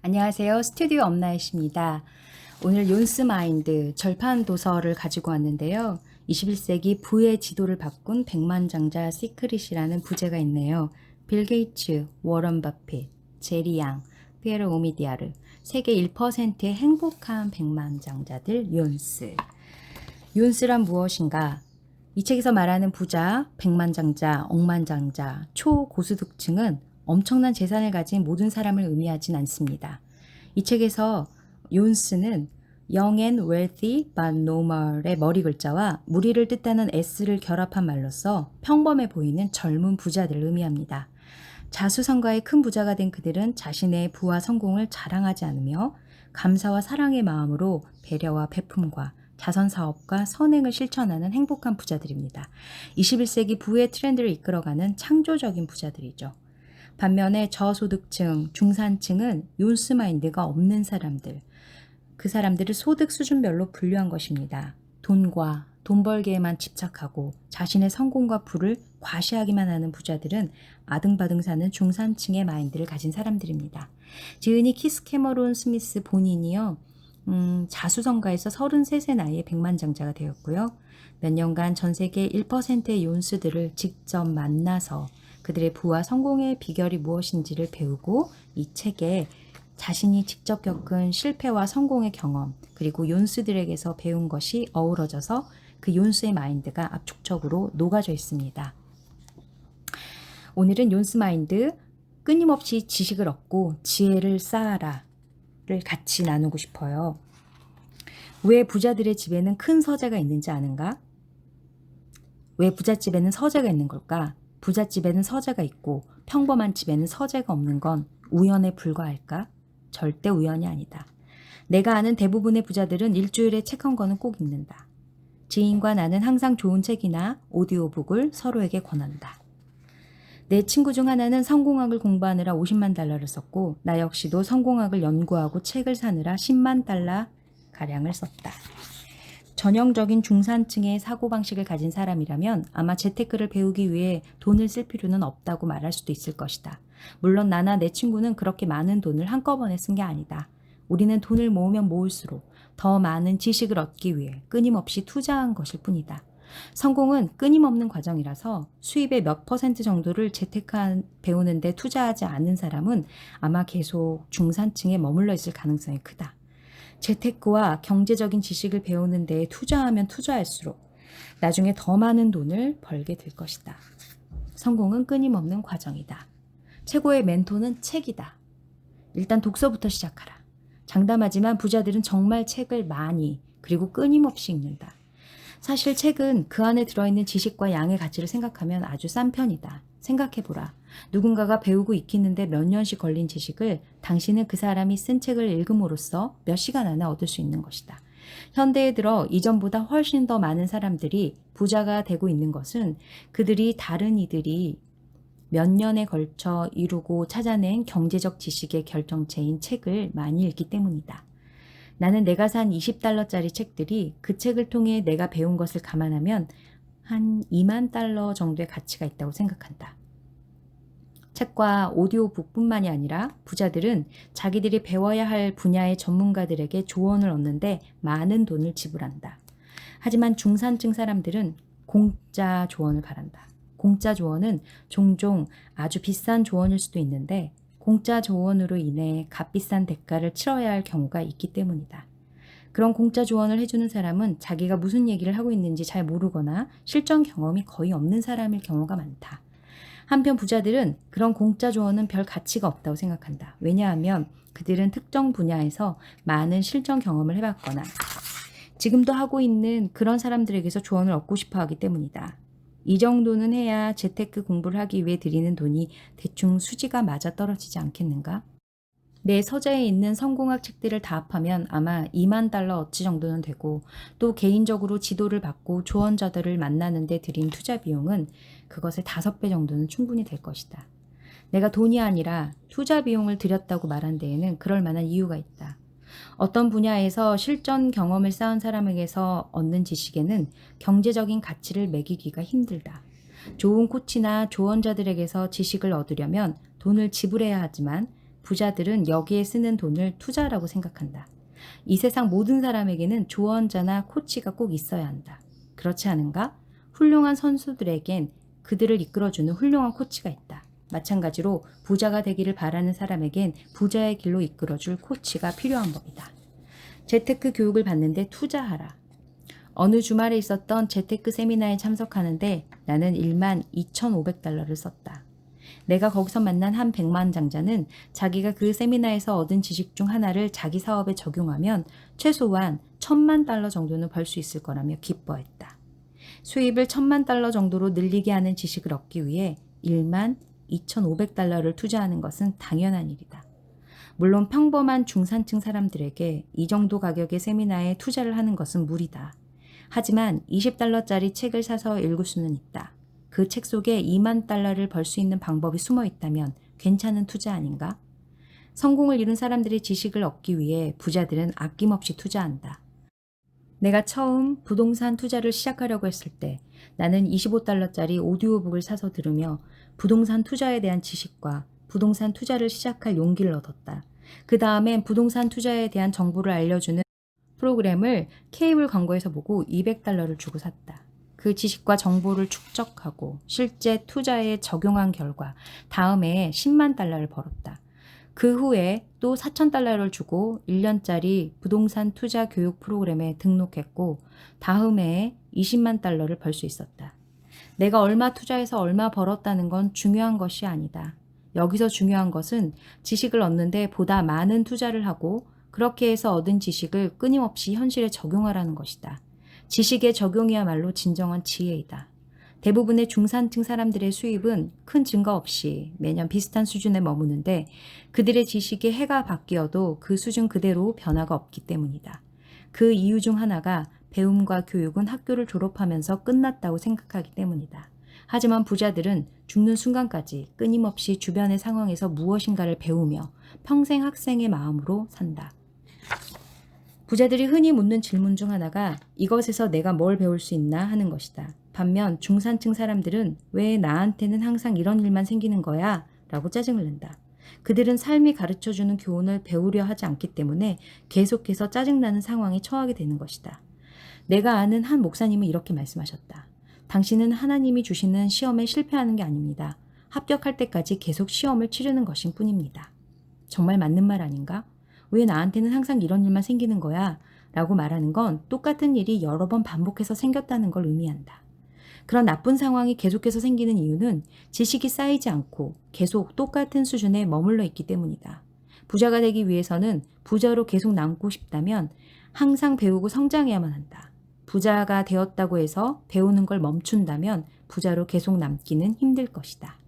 안녕하세요. 스튜디오 엄나잇입니다. 오늘 욘스 마인드 절판 도서를 가지고 왔는데요. 21세기 부의 지도를 바꾼 백만장자 시크릿이라는 부제가 있네요. 빌 게이츠, 워런 버핏, 제리 양, 피에르 오미디아르, 세계 1%의 행복한 백만장자들 욘스. 욘스란 무엇인가? 이 책에서 말하는 부자, 백만장자, 억만장자, 초고소득층은 엄청난 재산을 가진 모든 사람을 의미하진 않습니다. 이 책에서 욘스는 Young and Wealthy but Normal의 머리 글자와 무리를 뜻하는 S를 결합한 말로써 평범해 보이는 젊은 부자들을 의미합니다. 자수성가의 큰 부자가 된 그들은 자신의 부와 성공을 자랑하지 않으며 감사와 사랑의 마음으로 배려와 베품과 자선사업과 선행을 실천하는 행복한 부자들입니다. 21세기 부의 트렌드를 이끌어가는 창조적인 부자들이죠. 반면에 저소득층, 중산층은 욘스 마인드가 없는 사람들, 그 사람들을 소득 수준별로 분류한 것입니다. 돈과 돈 벌기에만 집착하고 자신의 성공과 부를 과시하기만 하는 부자들은 아등바등 사는 중산층의 마인드를 가진 사람들입니다. 지은이 키스 캐머론 스미스 본인이요. 자수성가에서 33세 나이에 백만장자가 되었고요. 몇 년간 전 세계 1%의 욘스들을 직접 만나서 그들의 부와 성공의 비결이 무엇인지를 배우고 이 책에 자신이 직접 겪은 실패와 성공의 경험 그리고 욘스들에게서 배운 것이 어우러져서 그 욘스의 마인드가 압축적으로 녹아져 있습니다. 오늘은 욘스 마인드 끊임없이 지식을 얻고 지혜를 쌓아라 를 같이 나누고 싶어요. 왜 부자들의 집에는 큰 서재가 있는지 아는가? 왜 부잣집에는 서재가 있는 걸까? 부잣집에는 서재가 있고 평범한 집에는 서재가 없는 건 우연에 불과할까? 절대 우연이 아니다. 내가 아는 대부분의 부자들은 일주일에 책 한 권은 꼭 읽는다. 지인과 나는 항상 좋은 책이나 오디오북을 서로에게 권한다. 내 친구 중 하나는 성공학을 공부하느라 50만 달러를 썼고 나 역시도 성공학을 연구하고 책을 사느라 10만 달러 가량을 썼다. 전형적인 중산층의 사고방식을 가진 사람이라면 아마 재테크를 배우기 위해 돈을 쓸 필요는 없다고 말할 수도 있을 것이다. 물론 나나 내 친구는 그렇게 많은 돈을 한꺼번에 쓴 게 아니다. 우리는 돈을 모으면 모을수록 더 많은 지식을 얻기 위해 끊임없이 투자한 것일 뿐이다. 성공은 끊임없는 과정이라서 수입의 몇 퍼센트 정도를 재테크 배우는 데 투자하지 않은 사람은 아마 계속 중산층에 머물러 있을 가능성이 크다. 재테크와 경제적인 지식을 배우는 데에 투자하면 투자할수록 나중에 더 많은 돈을 벌게 될 것이다. 성공은 끊임없는 과정이다. 최고의 멘토는 책이다. 일단 독서부터 시작하라. 장담하지만 부자들은 정말 책을 많이 그리고 끊임없이 읽는다. 사실 책은 그 안에 들어있는 지식과 양의 가치를 생각하면 아주 싼 편이다. 생각해보라. 누군가가 배우고 익히는데 몇 년씩 걸린 지식을 당신은 그 사람이 쓴 책을 읽음으로써 몇 시간 안에 얻을 수 있는 것이다. 현대에 들어 이전보다 훨씬 더 많은 사람들이 부자가 되고 있는 것은 그들이 다른 이들이 몇 년에 걸쳐 이루고 찾아낸 경제적 지식의 결정체인 책을 많이 읽기 때문이다. 나는 내가 산 20달러짜리 책들이 그 책을 통해 내가 배운 것을 감안하면 한 2만 달러 정도의 가치가 있다고 생각한다. 책과 오디오북뿐만이 아니라 부자들은 자기들이 배워야 할 분야의 전문가들에게 조언을 얻는데 많은 돈을 지불한다. 하지만 중산층 사람들은 공짜 조언을 바란다. 공짜 조언은 종종 아주 비싼 조언일 수도 있는데 공짜 조언으로 인해 값비싼 대가를 치러야 할 경우가 있기 때문이다. 그런 공짜 조언을 해주는 사람은 자기가 무슨 얘기를 하고 있는지 잘 모르거나 실전 경험이 거의 없는 사람일 경우가 많다. 한편 부자들은 그런 공짜 조언은 별 가치가 없다고 생각한다. 왜냐하면 그들은 특정 분야에서 많은 실전 경험을 해봤거나 지금도 하고 있는 그런 사람들에게서 조언을 얻고 싶어 하기 때문이다. 이 정도는 해야 재테크 공부를 하기 위해 들이는 돈이 대충 수지가 맞아떨어지지 않겠는가? 내 서재에 있는 성공학 책들을 다 합하면 아마 2만 달러 어치 정도는 되고 또 개인적으로 지도를 받고 조언자들을 만나는 데 들인 투자 비용은 그것의 5배 정도는 충분히 될 것이다. 내가 돈이 아니라 투자 비용을 들였다고 말한 데에는 그럴 만한 이유가 있다. 어떤 분야에서 실전 경험을 쌓은 사람에게서 얻는 지식에는 경제적인 가치를 매기기가 힘들다. 좋은 코치나 조언자들에게서 지식을 얻으려면 돈을 지불해야 하지만 부자들은 여기에 쓰는 돈을 투자라고 생각한다. 이 세상 모든 사람에게는 조언자나 코치가 꼭 있어야 한다. 그렇지 않은가? 훌륭한 선수들에겐 그들을 이끌어주는 훌륭한 코치가 있다. 마찬가지로 부자가 되기를 바라는 사람에겐 부자의 길로 이끌어줄 코치가 필요한 법이다. 재테크 교육을 받는데 투자하라. 어느 주말에 있었던 재테크 세미나에 참석하는데 나는 12,500달러를 썼다. 내가 거기서 만난 한 백만장자는 자기가 그 세미나에서 얻은 지식 중 하나를 자기 사업에 적용하면 최소한 1,000만 달러 정도는 벌 수 있을 거라며 기뻐했다. 수입을 1,000만 달러 정도로 늘리게 하는 지식을 얻기 위해 12,500달러를 투자하는 것은 당연한 일이다. 물론 평범한 중산층 사람들에게 이 정도 가격의 세미나에 투자를 하는 것은 무리다. 하지만 20달러짜리 책을 사서 읽을 수는 있다. 그 책 속에 2만 달러를 벌 수 있는 방법이 숨어 있다면 괜찮은 투자 아닌가? 성공을 이룬 사람들의 지식을 얻기 위해 부자들은 아낌없이 투자한다. 내가 처음 부동산 투자를 시작하려고 했을 때 나는 25달러짜리 오디오북을 사서 들으며 부동산 투자에 대한 지식과 부동산 투자를 시작할 용기를 얻었다. 그 다음엔 부동산 투자에 대한 정보를 알려주는 프로그램을 케이블 광고에서 보고 200달러를 주고 샀다. 그 지식과 정보를 축적하고 실제 투자에 적용한 결과 다음 해에 10만 달러를 벌었다. 그 후에 또 4,000달러를 주고 1년짜리 부동산 투자 교육 프로그램에 등록했고 다음 해에 20만 달러를 벌 수 있었다. 내가 얼마 투자해서 얼마 벌었다는 건 중요한 것이 아니다. 여기서 중요한 것은 지식을 얻는데 보다 많은 투자를 하고 그렇게 해서 얻은 지식을 끊임없이 현실에 적용하라는 것이다. 지식의 적용이야말로 진정한 지혜이다. 대부분의 중산층 사람들의 수입은 큰 증가 없이 매년 비슷한 수준에 머무는데 그들의 지식이 해가 바뀌어도 그 수준 그대로 변화가 없기 때문이다. 그 이유 중 하나가 배움과 교육은 학교를 졸업하면서 끝났다고 생각하기 때문이다. 하지만 부자들은 죽는 순간까지 끊임없이 주변의 상황에서 무엇인가를 배우며 평생 학생의 마음으로 산다. 부자들이 흔히 묻는 질문 중 하나가 이것에서 내가 뭘 배울 수 있나 하는 것이다. 반면 중산층 사람들은 왜 나한테는 항상 이런 일만 생기는 거야? 라고 짜증을 낸다. 그들은 삶이 가르쳐주는 교훈을 배우려 하지 않기 때문에 계속해서 짜증나는 상황에 처하게 되는 것이다. 내가 아는 한 목사님은 이렇게 말씀하셨다. 당신은 하나님이 주시는 시험에 실패하는 게 아닙니다. 합격할 때까지 계속 시험을 치르는 것인 뿐입니다. 정말 맞는 말 아닌가? 왜 나한테는 항상 이런 일만 생기는 거야? 라고 말하는 건 똑같은 일이 여러 번 반복해서 생겼다는 걸 의미한다. 그런 나쁜 상황이 계속해서 생기는 이유는 지식이 쌓이지 않고 계속 똑같은 수준에 머물러 있기 때문이다. 부자가 되기 위해서는 부자로 계속 남고 싶다면 항상 배우고 성장해야만 한다. 부자가 되었다고 해서 배우는 걸 멈춘다면 부자로 계속 남기는 힘들 것이다.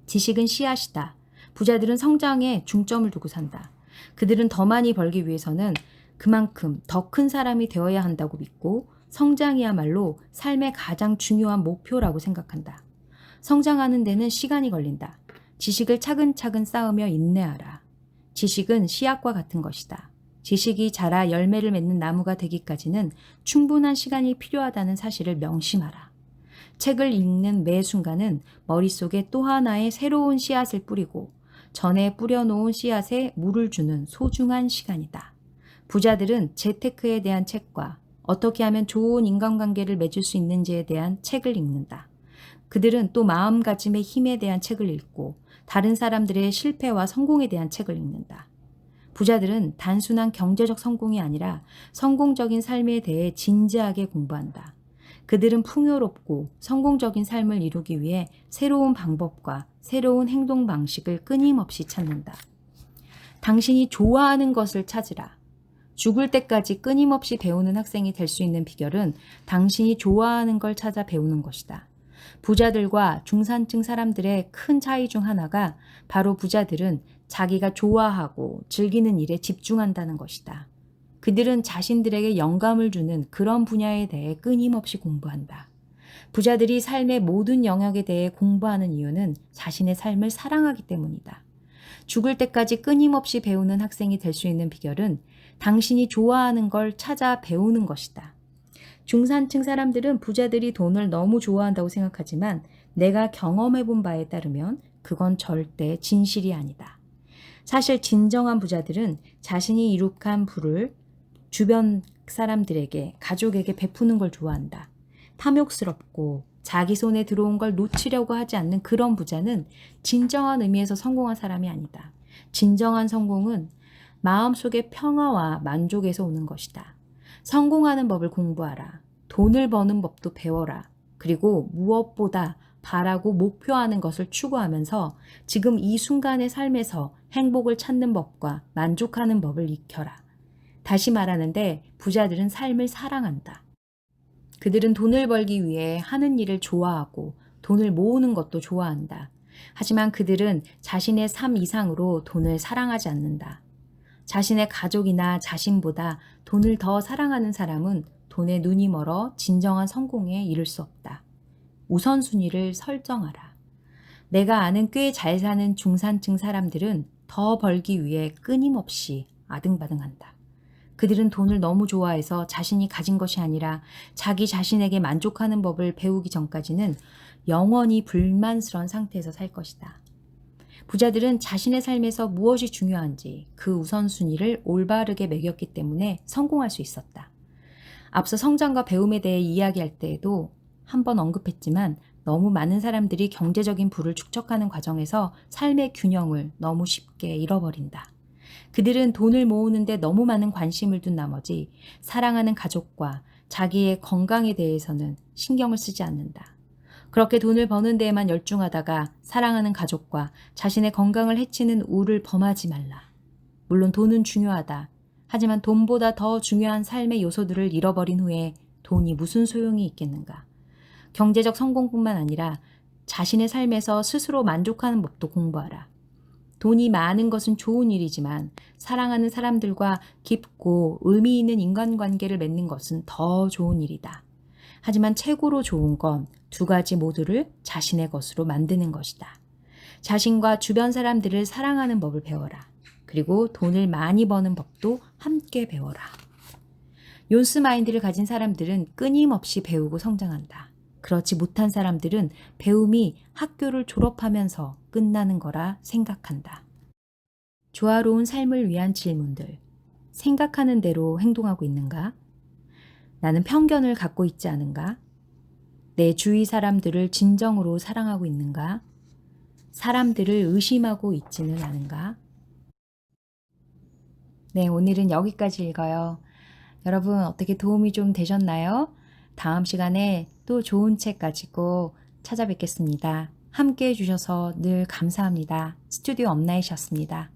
지식은 씨앗이다. 부자들은 성장에 중점을 두고 산다. 그들은 더 많이 벌기 위해서는 그만큼 더 큰 사람이 되어야 한다고 믿고 성장이야말로 삶의 가장 중요한 목표라고 생각한다. 성장하는 데는 시간이 걸린다. 지식을 차근차근 쌓으며 인내하라. 지식은 씨앗과 같은 것이다. 지식이 자라 열매를 맺는 나무가 되기까지는 충분한 시간이 필요하다는 사실을 명심하라. 책을 읽는 매 순간은 머릿속에 또 하나의 새로운 씨앗을 뿌리고 전에 뿌려놓은 씨앗에 물을 주는 소중한 시간이다. 부자들은 재테크에 대한 책과 어떻게 하면 좋은 인간관계를 맺을 수 있는지에 대한 책을 읽는다. 그들은 또 마음가짐의 힘에 대한 책을 읽고 다른 사람들의 실패와 성공에 대한 책을 읽는다. 부자들은 단순한 경제적 성공이 아니라 성공적인 삶에 대해 진지하게 공부한다. 그들은 풍요롭고 성공적인 삶을 이루기 위해 새로운 방법과 새로운 행동 방식을 끊임없이 찾는다. 당신이 좋아하는 것을 찾으라. 죽을 때까지 끊임없이 배우는 학생이 될 수 있는 비결은 당신이 좋아하는 걸 찾아 배우는 것이다. 부자들과 중산층 사람들의 큰 차이 중 하나가 바로 부자들은 자기가 좋아하고 즐기는 일에 집중한다는 것이다. 그들은 자신들에게 영감을 주는 그런 분야에 대해 끊임없이 공부한다. 부자들이 삶의 모든 영역에 대해 공부하는 이유는 자신의 삶을 사랑하기 때문이다. 죽을 때까지 끊임없이 배우는 학생이 될 수 있는 비결은 당신이 좋아하는 걸 찾아 배우는 것이다. 중산층 사람들은 부자들이 돈을 너무 좋아한다고 생각하지만 내가 경험해 본 바에 따르면 그건 절대 진실이 아니다. 사실 진정한 부자들은 자신이 이룩한 부를 주변 사람들에게, 가족에게 베푸는 걸 좋아한다. 탐욕스럽고 자기 손에 들어온 걸 놓치려고 하지 않는 그런 부자는 진정한 의미에서 성공한 사람이 아니다. 진정한 성공은 마음속의 평화와 만족에서 오는 것이다. 성공하는 법을 공부하라. 돈을 버는 법도 배워라. 그리고 무엇보다 바라고 목표하는 것을 추구하면서 지금 이 순간의 삶에서 행복을 찾는 법과 만족하는 법을 익혀라. 다시 말하는데 부자들은 삶을 사랑한다. 그들은 돈을 벌기 위해 하는 일을 좋아하고 돈을 모으는 것도 좋아한다. 하지만 그들은 자신의 삶 이상으로 돈을 사랑하지 않는다. 자신의 가족이나 자신보다 돈을 더 사랑하는 사람은 돈에 눈이 멀어 진정한 성공에 이를 수 없다. 우선순위를 설정하라. 내가 아는 꽤 잘 사는 중산층 사람들은 더 벌기 위해 끊임없이 아등바등한다. 그들은 돈을 너무 좋아해서 자신이 가진 것이 아니라 자기 자신에게 만족하는 법을 배우기 전까지는 영원히 불만스러운 상태에서 살 것이다. 부자들은 자신의 삶에서 무엇이 중요한지 그 우선순위를 올바르게 매겼기 때문에 성공할 수 있었다. 앞서 성장과 배움에 대해 이야기할 때에도 한번 언급했지만 너무 많은 사람들이 경제적인 부를 축적하는 과정에서 삶의 균형을 너무 쉽게 잃어버린다. 그들은 돈을 모으는데 너무 많은 관심을 둔 나머지 사랑하는 가족과 자기의 건강에 대해서는 신경을 쓰지 않는다. 그렇게 돈을 버는 데에만 열중하다가 사랑하는 가족과 자신의 건강을 해치는 우를 범하지 말라. 물론 돈은 중요하다. 하지만 돈보다 더 중요한 삶의 요소들을 잃어버린 후에 돈이 무슨 소용이 있겠는가. 경제적 성공뿐만 아니라 자신의 삶에서 스스로 만족하는 법도 공부하라. 돈이 많은 것은 좋은 일이지만 사랑하는 사람들과 깊고 의미 있는 인간관계를 맺는 것은 더 좋은 일이다. 하지만 최고로 좋은 건 두 가지 모두를 자신의 것으로 만드는 것이다. 자신과 주변 사람들을 사랑하는 법을 배워라. 그리고 돈을 많이 버는 법도 함께 배워라. 욘스 마인드를 가진 사람들은 끊임없이 배우고 성장한다. 그렇지 못한 사람들은 배움이 학교를 졸업하면서 끝나는 거라 생각한다. 조화로운 삶을 위한 질문들. 생각하는 대로 행동하고 있는가? 나는 편견을 갖고 있지 않은가? 내 주위 사람들을 진정으로 사랑하고 있는가? 사람들을 의심하고 있지는 않은가? 네, 오늘은 여기까지 읽어요. 여러분 어떻게 도움이 좀 되셨나요? 다음 시간에 또 좋은 책 가지고 찾아뵙겠습니다. 함께 해주셔서 늘 감사합니다. 스튜디오 엄나이셨습니다.